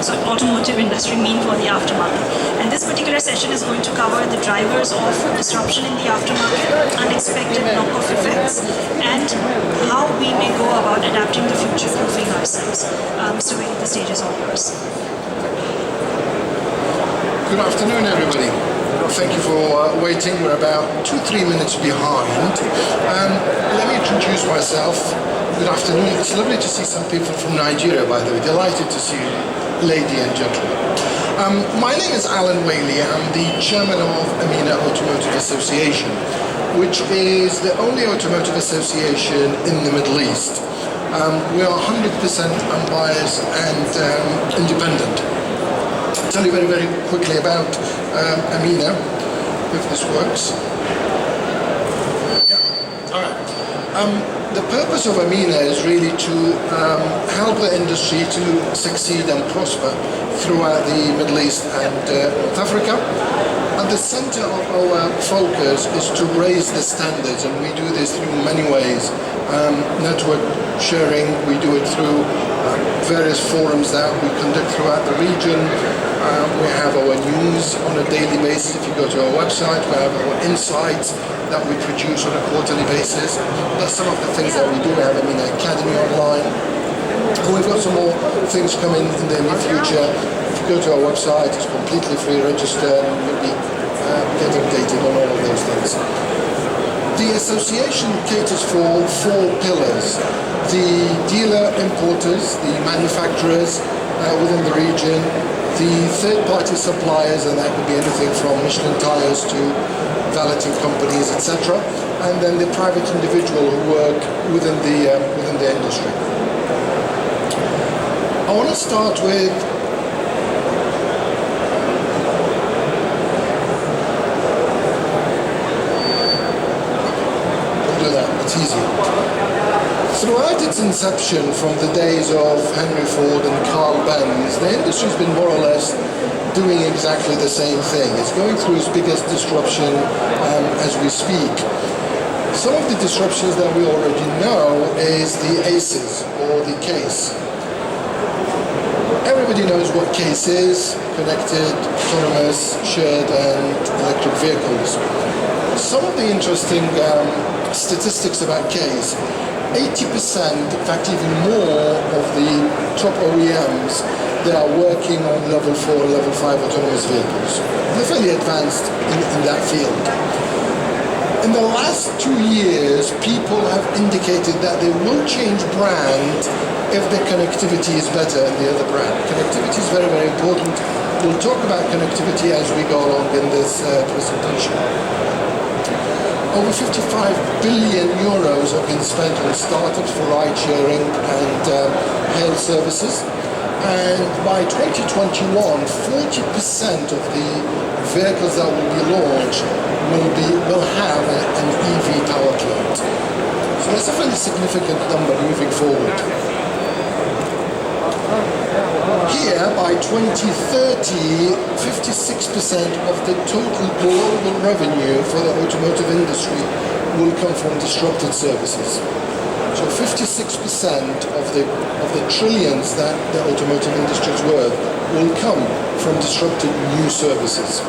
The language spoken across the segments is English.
so automotive industry mean for the aftermarket? And this particular session is going to cover the drivers of disruption in the aftermarket, unexpected knock-off effects, and how we may go about adapting to future-proofing ourselves. So Whaley, the stage is all yours. Good afternoon, everybody. Thank you for waiting. We're about 2-3 minutes behind. Let me introduce myself. Good afternoon. It's lovely to see some people from Nigeria, by the way. Delighted to see you, lady and gentlemen. My name is Alan Whaley. I'm the chairman of AMENA Automotive Association, which is the only automotive association in the Middle East. We are 100% unbiased and independent. I'll tell you very, very quickly about AMENA, if this works. Yeah. All right. The purpose of AMENA is really to help the industry to succeed and prosper throughout the Middle East and North Africa. At the center of our focus is to raise the standards, and we do this through many ways. Network sharing, we do it through various forums that we conduct throughout the region. We have our news on a daily basis. If you go to our website, we have our insights that we produce on a quarterly basis. That's some of the things that we do. We have AMENA Academy online. And we've got some more things coming in the near future. If you go to our website, it's completely free, register, and you'll be getting updated on all of those things. The association caters for 4 pillars: the dealer importers, the manufacturers within the region, the third-party suppliers, and that could be anything from Michelin tires to valeting companies, etc., and then the private individual who work within the industry. I want to start with it's easy. Throughout its inception, from the days of Henry Ford and Carl Benz, the industry's been more or less doing exactly the same thing. It's going through its biggest disruption as we speak. Some of the disruptions that we already know is the ACEs, or the case. Everybody knows what case is: connected, autonomous, shared and electric vehicles. Some of the interesting statistics about case: 80%, in fact even more, of the top OEMs, they are working on level 4, level 5 autonomous vehicles. They're fairly advanced in that field. In the last 2 years, people have indicated that they will change brand if the connectivity is better than the other brand. Connectivity is very, very important. We'll talk about connectivity as we go along in this presentation. Over 55 billion euros have been spent on startups for ride-sharing and hail services. And by 2021, 40% of the vehicles that will be launched will have an EV powertrain. So that's a fairly significant number moving forward. Here, by 2030, 56% of the total global revenue for the automotive industry will come from disrupted services. So 56% of the trillions that the automotive industry is worth will come from disrupted new services.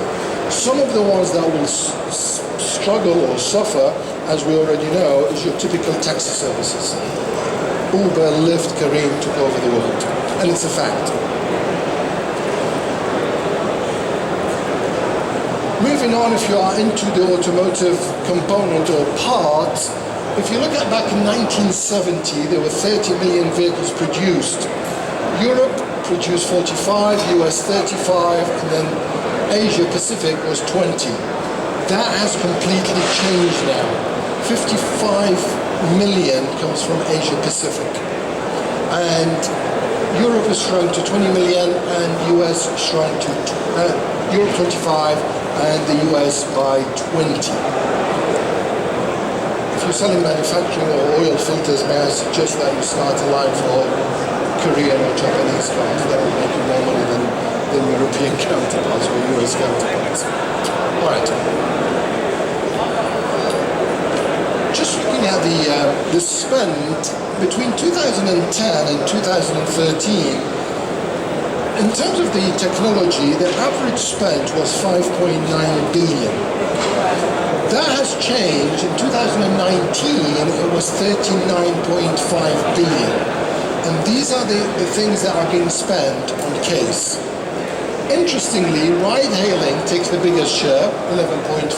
Some of the ones that will struggle or suffer, as we already know, is your typical taxi services. Uber, Lyft, Careem took over the world, and it's a fact. Moving on, if you are into the automotive component or parts, if you look at back in 1970, there were 30 million vehicles produced. Europe produced 45, US 35, and then Asia Pacific was 20. That has completely changed now. 55 million comes from Asia Pacific. And Europe has shrunk to 20 million, and US shrunk to Europe 25, and the US by 20. If you're selling manufacturing or oil filters, may I suggest that you start a line for Korean or Japanese cars. That will make you more money than European counterparts or US counterparts. All right. Just looking at the spend between 2010 and 2013, In terms of the technology, the average spend was 5.9 billion. That has changed. In 2019, it was 39.5 billion. And these are the things that are being spent on case. Interestingly, ride-hailing takes the biggest share, 11.4.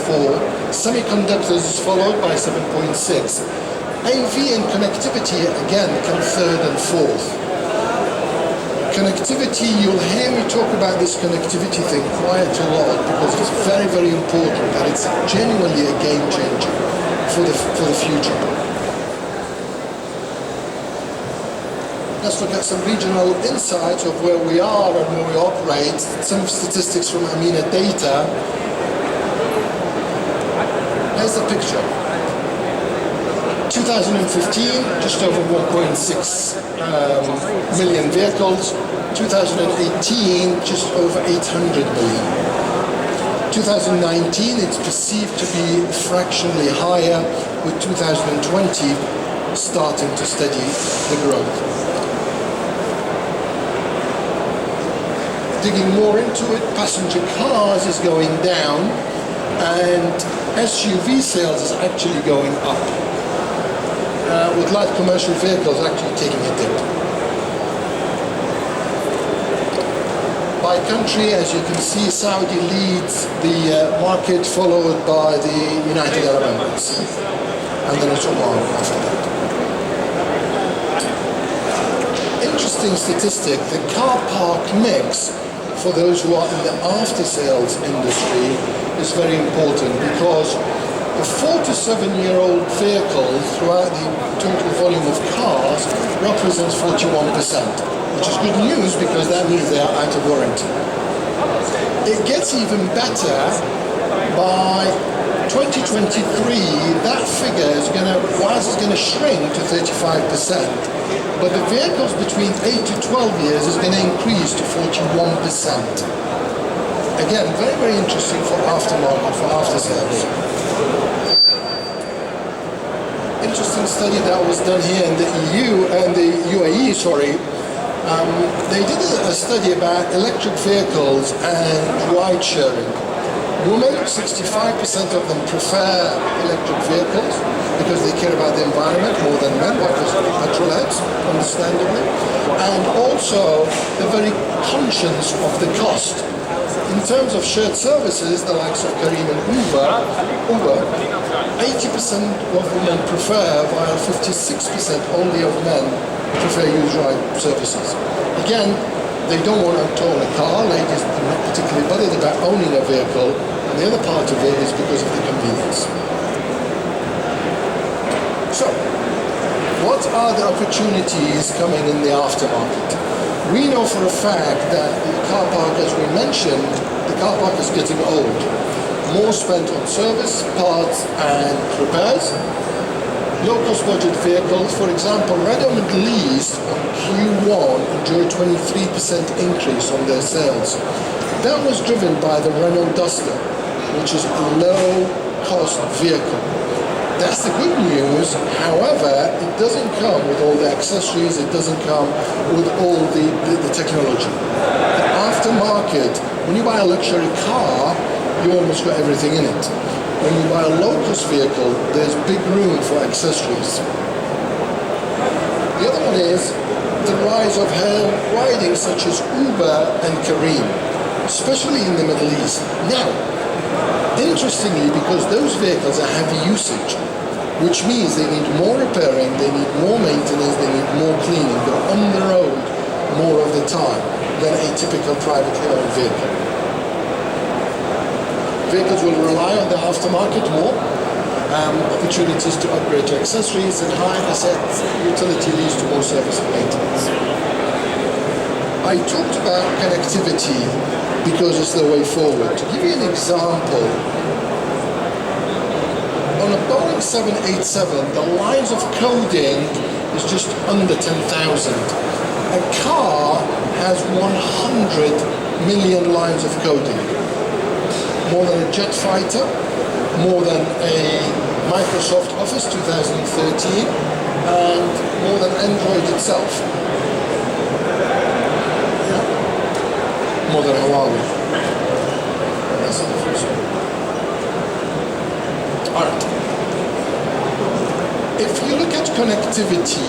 Semiconductors is followed by 7.6. AV and connectivity, again, come third and fourth. Connectivity, you'll hear me talk about this connectivity thing quite a lot because it's very, very important and it's genuinely a game changer for the future. Let's look at some regional insights of where we are and where we operate. Some statistics from AMENA data. Here's the picture. 2015, just over 1.6 million vehicles. 2018, just over 800 million. 2019, it's perceived to be fractionally higher, with 2020 starting to steady the growth. Digging more into it, passenger cars is going down and SUV sales is actually going up, with light commercial vehicles actually taking a dip. By country, as you can see, Saudi leads the market, followed by the United Arab Emirates, and then it's Oman after that. Interesting statistic, the car park mix for those who are in the after-sales industry is very important because the 4 to 7-year-old vehicles throughout the total volume of cars represents 41%, which is good news because that means they are out of warranty. It gets even better. By 2023, that figure is whilst it's going to shrink to 35%, but the vehicles between 8 to 12 years is going to increase to 41%. Again, very, very interesting for aftermarket, for after-sales. Interesting study that was done here in the EU and the UAE, they did a study about electric vehicles and ride sharing. Women, 65% of them prefer electric vehicles because they care about the environment more than men, because of the petrol heads, understandably. And also, they're very conscious of the cost. In terms of shared services, the likes of Careem and Uber, 80% of women prefer, while 56% only of men prefer use ride services. Again, they don't want to own a car. Ladies are not particularly bothered about owning a vehicle, and the other part of it is because of the convenience. So, what are the opportunities coming in the aftermarket? We know for a fact that the car park, as we mentioned, the car park is getting old. More spent on service, parts, and repairs. Low-cost budget vehicles, for example, Renault Middle East on Q1 enjoyed 23% increase on their sales. That was driven by the Renault Duster, which is a low-cost vehicle. That's the good news. However, it doesn't come with all the accessories, it doesn't come with all the technology. The aftermarket, when you buy a luxury car, you almost got everything in it. When you buy a low-cost vehicle, there's big room for accessories. The other one is the rise of hail riding such as Uber and Careem, especially in the Middle East. Now, interestingly, because those vehicles are heavy usage, which means they need more repairing, they need more maintenance, they need more cleaning. They're on the road more of the time than a typical privately owned vehicle. Vehicles will rely on the aftermarket more. Opportunities to upgrade to accessories and high asset utility leads to more service and maintenance. I talked about connectivity because it's the way forward. To give you an example, on a Boeing 787, the lines of coding is just under 10,000. A car has 100 million lines of coding. More than a jet fighter, more than a Microsoft Office 2013, and more than Android itself. Yeah. more than Huawei. That's the difference. All right. If you look at connectivity,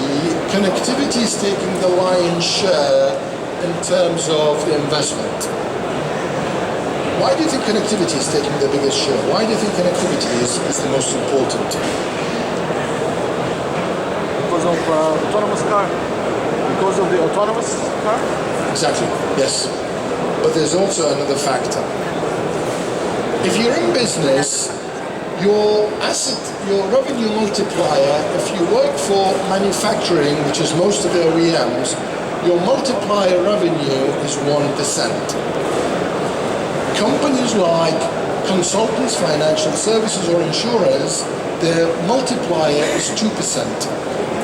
connectivity is taking the lion's share in terms of the investment. Why do you think connectivity is taking the biggest share? Why do you think connectivity is the most important? Because of autonomous car. Because of the autonomous car? Exactly, yes. But there's also another factor. If you're in business, your asset, your revenue multiplier, if you work for manufacturing, which is most of the OEMs, your multiplier revenue is 1%. Companies like consultants, financial services or insurers, their multiplier is 2%.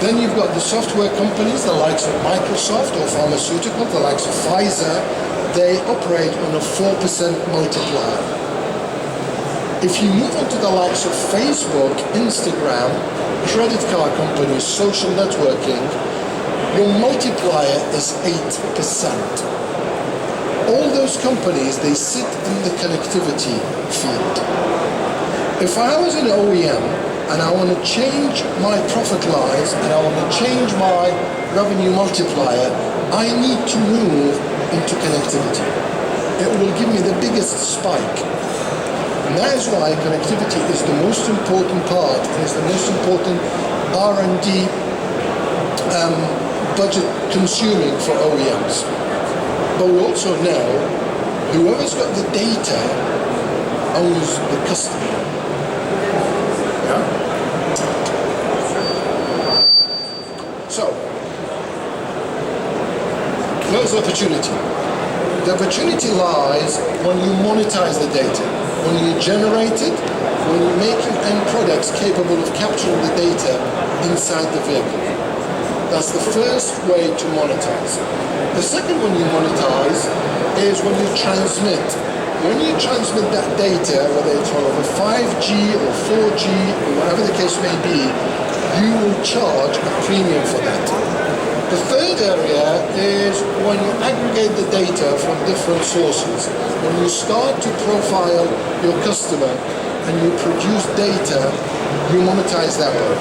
Then you've got the software companies, the likes of Microsoft, or pharmaceutical, the likes of Pfizer, they operate on a 4% multiplier. If you move on to the likes of Facebook, Instagram, credit card companies, social networking, your multiplier is 8%. All those companies, they sit in the connectivity field. If I was an OEM and I want to change my profit lines and I want to change my revenue multiplier, I need to move into connectivity. It will give me the biggest spike. And that is why connectivity is the most important part and is the most important R&D budget consuming for OEMs. But we also know whoever's got the data owns the customer. Yeah? So, where's the opportunity? The opportunity lies when you monetize the data, when you generate it, when you're making end products capable of capturing the data inside the vehicle. That's the first way to monetize. The second one you monetize is when you transmit. When you transmit that data, whether it's over 5G or 4G or whatever the case may be, you will charge a premium for that. The third area is when you aggregate the data from different sources. When you start to profile your customer and you produce data, you monetize that way.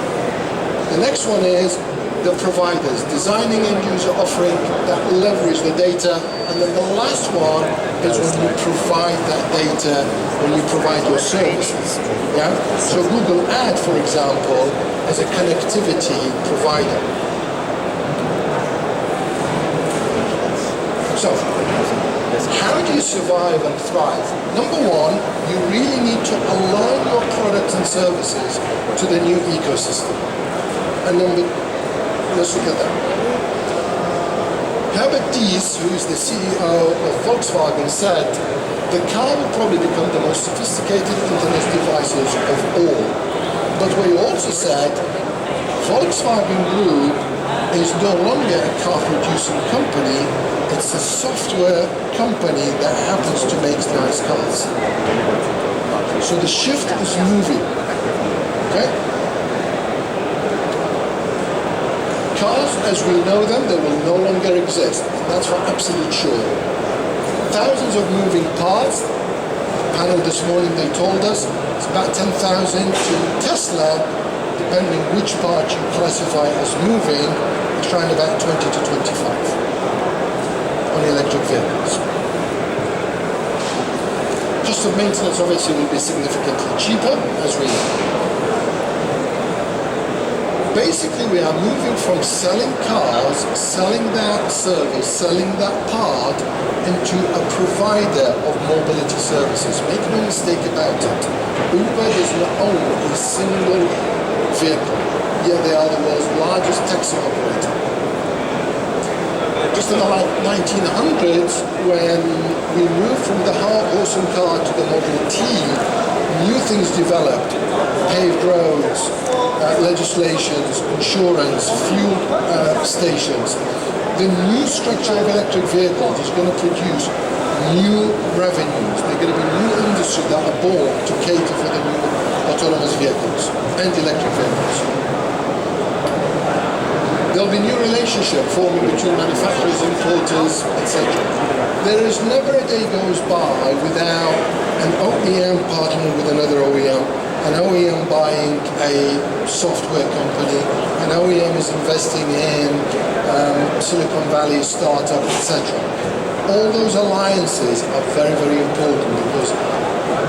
The next one is the providers, designing end user offering that leverage the data. And then the last one is when you provide that data, when you provide your services. Yeah? So Google Ad, for example, is a connectivity provider. So, how do you survive and thrive? Number one, you really need to align your products and services to the new ecosystem. And let's look at that. Herbert Diess, who is the CEO of Volkswagen, said, the car will probably become the most sophisticated internet devices of all. But what he also said, Volkswagen Group is no longer a car producing company, it's a software company that happens to make nice cars. So the shift is moving. Okay? Cars, as we know them, they will no longer exist. That's for absolute sure. Thousands of moving parts. The panel this morning, they told us, it's about 10,000 to Tesla, depending which part you classify as moving, it's around about 20 to 25 on electric vehicles. Cost of maintenance obviously will be significantly cheaper, as we know. Basically, we are moving from selling cars, selling that service, selling that part, into a provider of mobility services. Make no mistake about it. Uber does not own a single vehicle, yet they are the world's largest taxi operator. Just in the 1900s, when we moved from the horse and cart to the Model T, new things developed. Paved roads, legislations, insurance, fuel stations. The new structure of electric vehicles is going to produce new revenues. There are going to be new industries that are born to cater for the new autonomous vehicles and electric vehicles. There will be new relationship forming between manufacturers, importers, etc. There is never a day goes by without an OEM partnering with another OEM, an OEM buying a software company, an OEM is investing in Silicon Valley startup, etc. All those alliances are very, very important because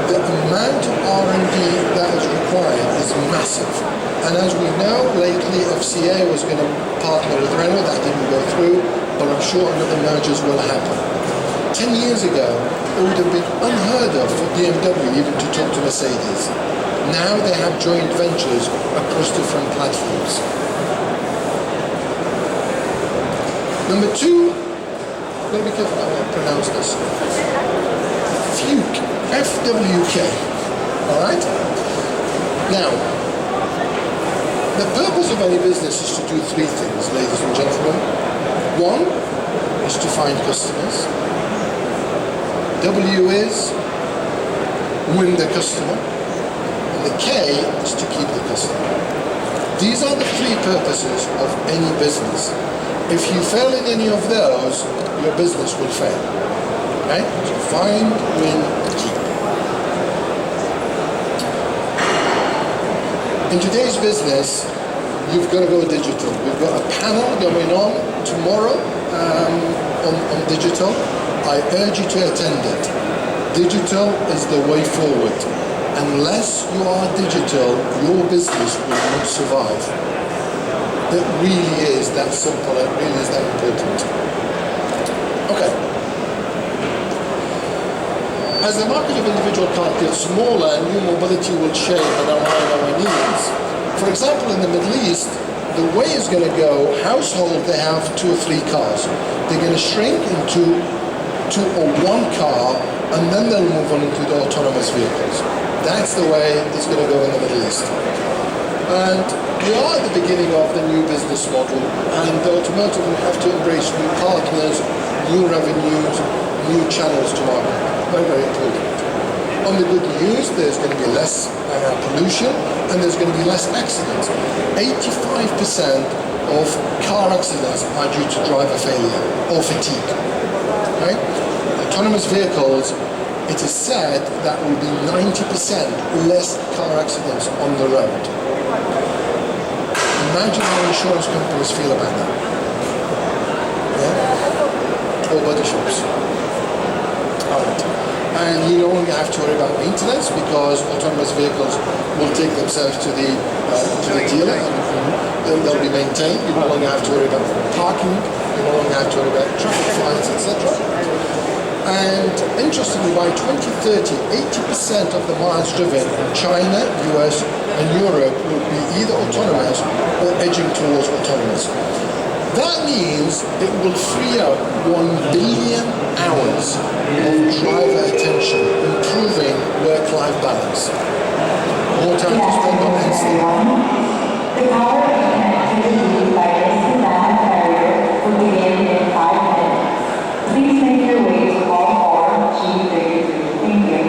the amount of R&D that is required is massive. And as we know, lately FCA was going to partner with Renault, that didn't go through, but I'm sure another mergers will happen. 10 years ago, it would have been unheard of for BMW even to talk to Mercedes. Now they have joint ventures across different platforms. Number two, I'm going to be careful how I pronounce this. Fuke, F-W-K, all right? Now, the purpose of any business is to do three things, ladies and gentlemen. One is to find customers. W is win the customer. And the K is to keep the customer. These are the three purposes of any business. If you fail in any of those, your business will fail. Okay? So find, win, keep. In today's business, you've got to go digital. We've got a panel going on tomorrow on digital. I urge you to attend it. Digital is the way forward. Unless you are digital, your business will not survive. It really is that simple, it really is that important. Okay. As the market of individual cars gets smaller, new mobility will shape and align our needs. For example, in the Middle East, the way is going to go, household, they have 2 or 3 cars. They're going to shrink into 2 or 1 car, and then they'll move on into the autonomous vehicles. That's the way it's going to go in the Middle East. And we are at the beginning of the new business model, and the automotive will have to embrace new partners, new revenues, new channels to market. Very, very important. On the good news, there's going to be less pollution, and there's going to be less accidents. 85% of car accidents are due to driver failure or fatigue. Right? Autonomous vehicles, it is said that will be 90% less car accidents on the road. Imagine how insurance companies feel about that. Yeah? Or body shops. Alright. And you no longer have to worry about maintenance because autonomous vehicles will take themselves to the dealer and they'll be maintained. You no longer have to worry about parking, you no longer have to worry about traffic fines, etc. And interestingly, by 2030, 80% of the miles driven in China, US, and Europe will be either autonomous or edging towards autonomous. That means it will free up 1 billion hours of driver attention, improving work-life balance. More time to spend on instinct. The power of connectivity by racing down the barrier will begin in 5 minutes. Please make your way to hall 4, G33. Thank you.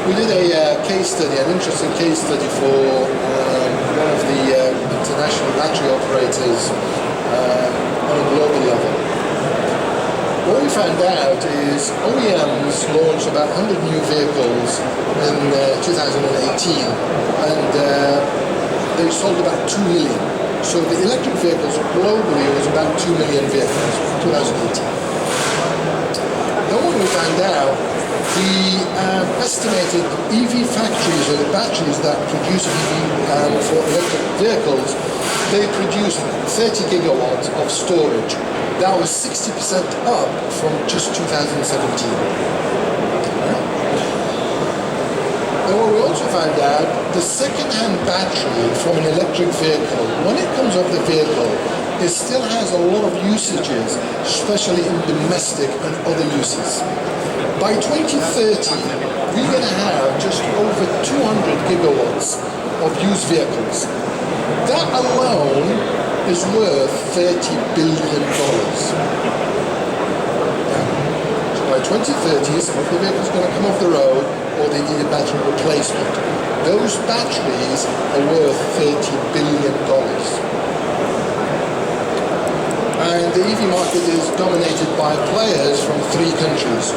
We did a case study, an interesting case study for one of the international battery operators on a global level. What we found out is OEMs launched about 100 new vehicles in 2018, and they sold about 2 million. So the electric vehicles globally was about 2 million vehicles in 2018. Then what we found out, the estimated EV factories or the batteries that produce EV for electric vehicles, they produce 30 gigawatts of storage. That was 60% up from just 2017. And what we also found out, the second-hand battery from an electric vehicle, when it comes off the vehicle, it still has a lot of usages, especially in domestic and other uses. By 2030, we're going to have just over 200 gigawatts of used vehicles. That alone is worth $30 billion. So by 2030, some of the vehicles are going to come off the road or they need a battery replacement. Those batteries are worth $30 billion. And the EV market is dominated by players from 3 countries: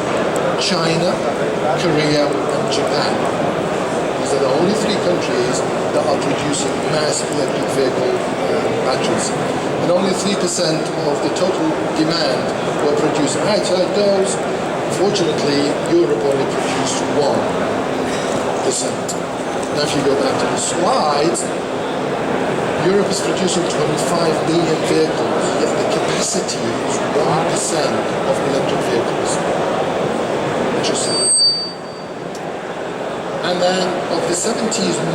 China, Korea, and Japan. These are the only 3 countries that are producing mass electric vehicle batteries. And only 3% of the total demand were produced outside those. Fortunately, Europe only produced 1%. Now if you go back to the slides, Europe is producing 25 million vehicles, yet the capacity is 1% of electric vehicles. Interesting. And then of the 70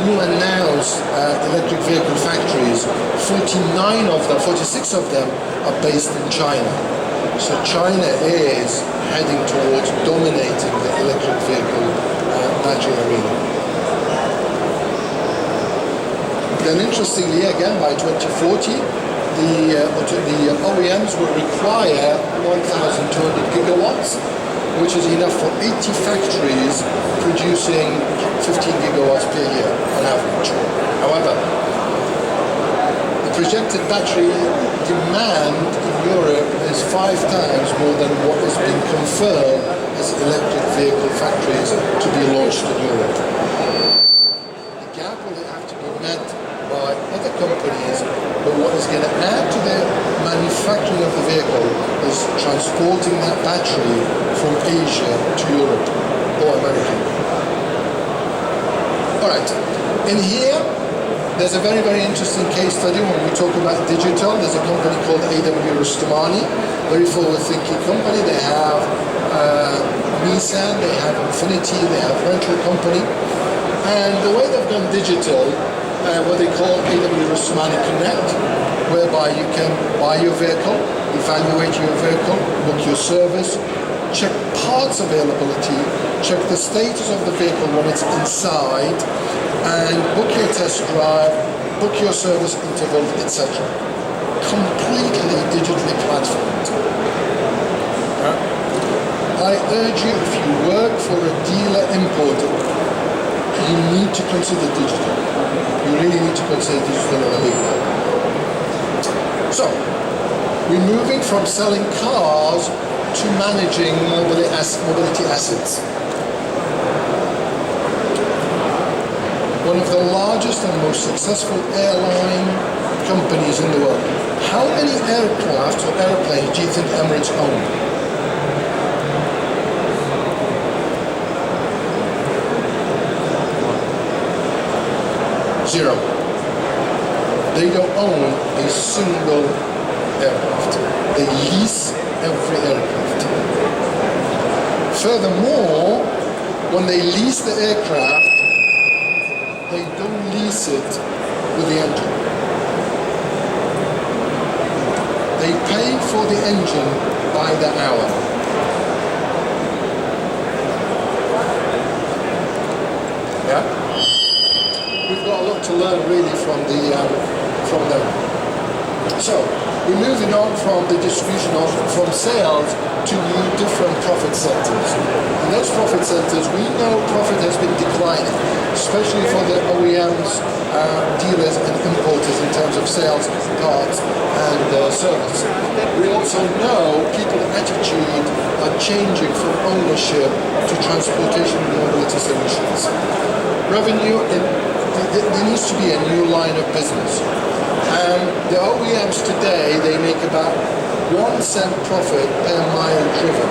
new announced electric vehicle factories, 46 of them are based in China. So China is heading towards dominating the electric vehicle battery arena. Then interestingly, again, by 2040, the OEMs will require 1,200 gigawatts, which is enough for 80 factories producing 15 gigawatts per year on average. However, the projected battery demand in Europe is 5 times more than what has been confirmed as electric vehicle factories to be launched in Europe. The gap will have to be met by other companies, but what is going to add to the manufacturing of the vehicle is transporting that battery from Asia to Europe or America. Alright, in here there's a very, very interesting case study when we talk about digital. There's a company called AW Rustamani, very forward-thinking company. They have Nissan, they have Infinity, they have rental company. And the way they've done digital, what they call AW Rustamani Connect, whereby you can buy your vehicle, evaluate your vehicle, book your service, check parts availability, check the status of the vehicle when it's inside, and book your test drive, book your service interval, etc. Completely digitally platformed. I urge you, if you work for a dealer importer, you need to consider digital. You really need to consider digital in a big way. So, we're moving from selling cars to managing mobility assets. One of the largest and most successful airline companies in the world. How many aircraft or airplanes do you think Emirates own? Zero. They don't own a single aircraft. They lease every aircraft. Furthermore, when they lease the aircraft, they don't lease it with the engine. They pay for the engine by the hour. Yeah? We've got a lot to learn really from them. So, we're moving on from the distribution from sales to new different profit centers. In those profit centers, we know profit has been declining, especially for the OEMs, dealers and importers in terms of sales, parts and service. We also know people's attitude are changing from ownership to transportation and mobility solutions. Revenue, there needs to be a new line of business. The OEMs today, they make about 1 cent profit per mile driven.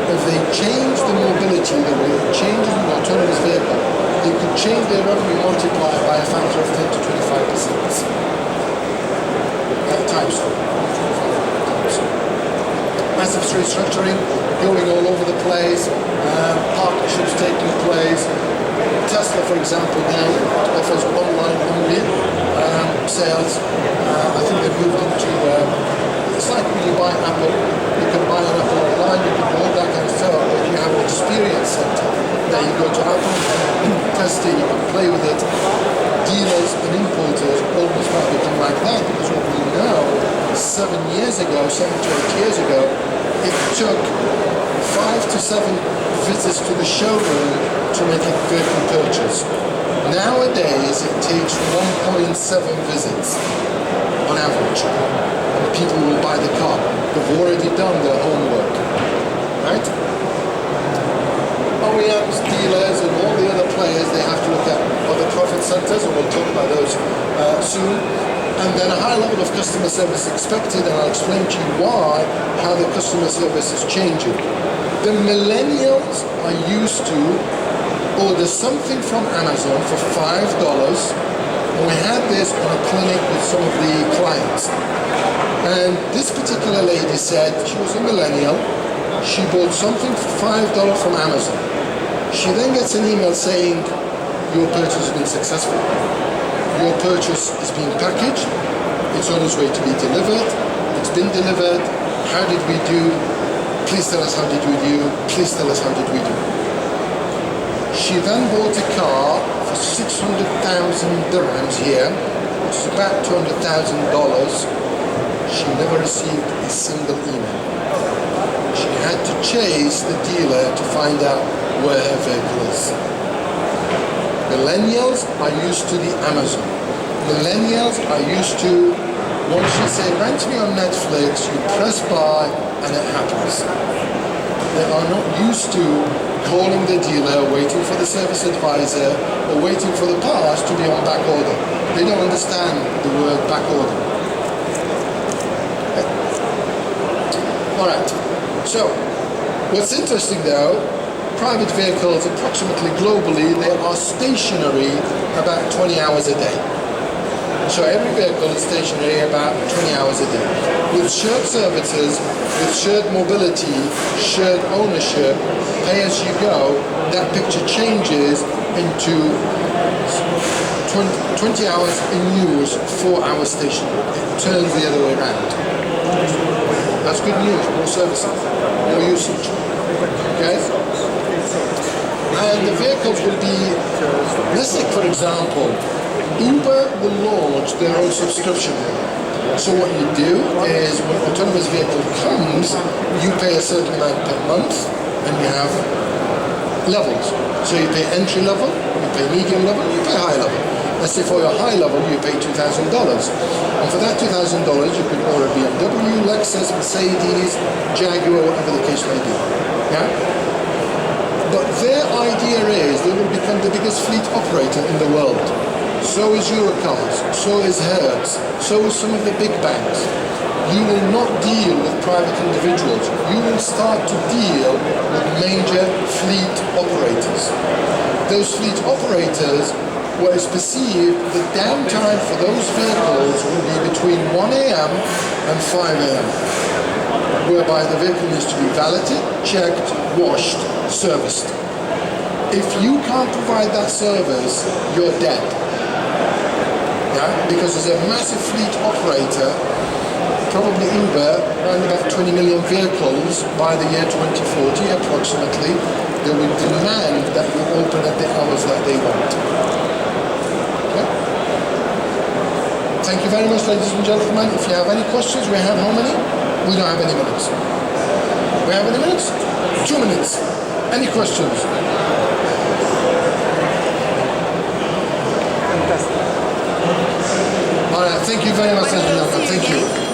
If they change the mobility, the way it changes an autonomous vehicle, they could change their revenue multiplier by a factor of 10 to 25%. Times. Massive restructuring going all over the place, partnerships taking place. Tesla, for example, now offers online only sales. I think they've moved into, it's like when you buy Apple, you can buy an Apple online, you can do all that kind of stuff, but you have an experience center. Now you go to Apple, test it, you can play with it. Dealers and importers almost might become like that, because what we know, 7 to 8 years ago, it took 5 to 7 visits to the showroom to make a vehicle purchase. Nowadays, it takes 1.7 visits on average. people will buy the car. They've already done their homework, right? OEMs, dealers, and all the other players, they have to look at other profit centers, and we'll talk about those soon. And then a high level of customer service expected, and I'll explain to you why, how the customer service is changing. The millennials are used to order something from Amazon for $5, and we had this on a clinic with some of the clients. And this particular lady said she was a millennial. She bought something for $5 from Amazon. She then gets an email saying, your purchase has been successful. Your purchase is being packaged. It's on its way to be delivered. It's been delivered. How did we do? Please tell us how did we do. Please tell us how did we do. She then bought a car for 600,000 dirhams here, which is about $200,000. She never received a single email. She had to chase the dealer to find out where her vehicle is. Millennials are used to the Amazon. Millennials are used to, once you say, rent me on Netflix, you press buy and it happens. They are not used to calling the dealer, waiting for the service advisor, or waiting for the parts to be on back order. They don't understand the word back order. Alright, so what's interesting though, private vehicles approximately globally, they are stationary about 20 hours a day. So every vehicle is stationary about 20 hours a day. With shared services, with shared mobility, shared ownership, pay as you go, that picture changes into 20 hours in use, 4 hours stationary. It turns the other way around. That's good news, more services, more usage. Okay? And the vehicles will be, let's take for example, Uber will launch their own subscription model. So what you do is when an autonomous vehicle comes, you pay a certain amount per month and you have levels. So you pay entry level, you pay medium level, you pay high level. Let's say for your high level you pay $2,000. And for that $2,000 you can order BMW, Lexus, Mercedes, Jaguar, whatever the case may be. Yeah? But their idea is they will become the biggest fleet operator in the world. So is Eurocars, so is Hertz, so is some of the big banks. You will not deal with private individuals. You will start to deal with major fleet operators. Those fleet operators, what is perceived, the downtime for those vehicles will be between 1 a.m. and 5 a.m. whereby the vehicle needs to be valeted, checked, washed, serviced. If you can't provide that service, you're dead. Yeah? Because as a massive fleet operator, probably Uber, around about 20 million vehicles by the year 2040 approximately, they will demand that you open at the hours that they want. Okay? Thank you very much, ladies and gentlemen. If you have any questions, we have how many? We don't have any minutes. We have any minutes? 2 minutes. Any questions? All right, thank you very much, ladies and gentlemen. Thank you.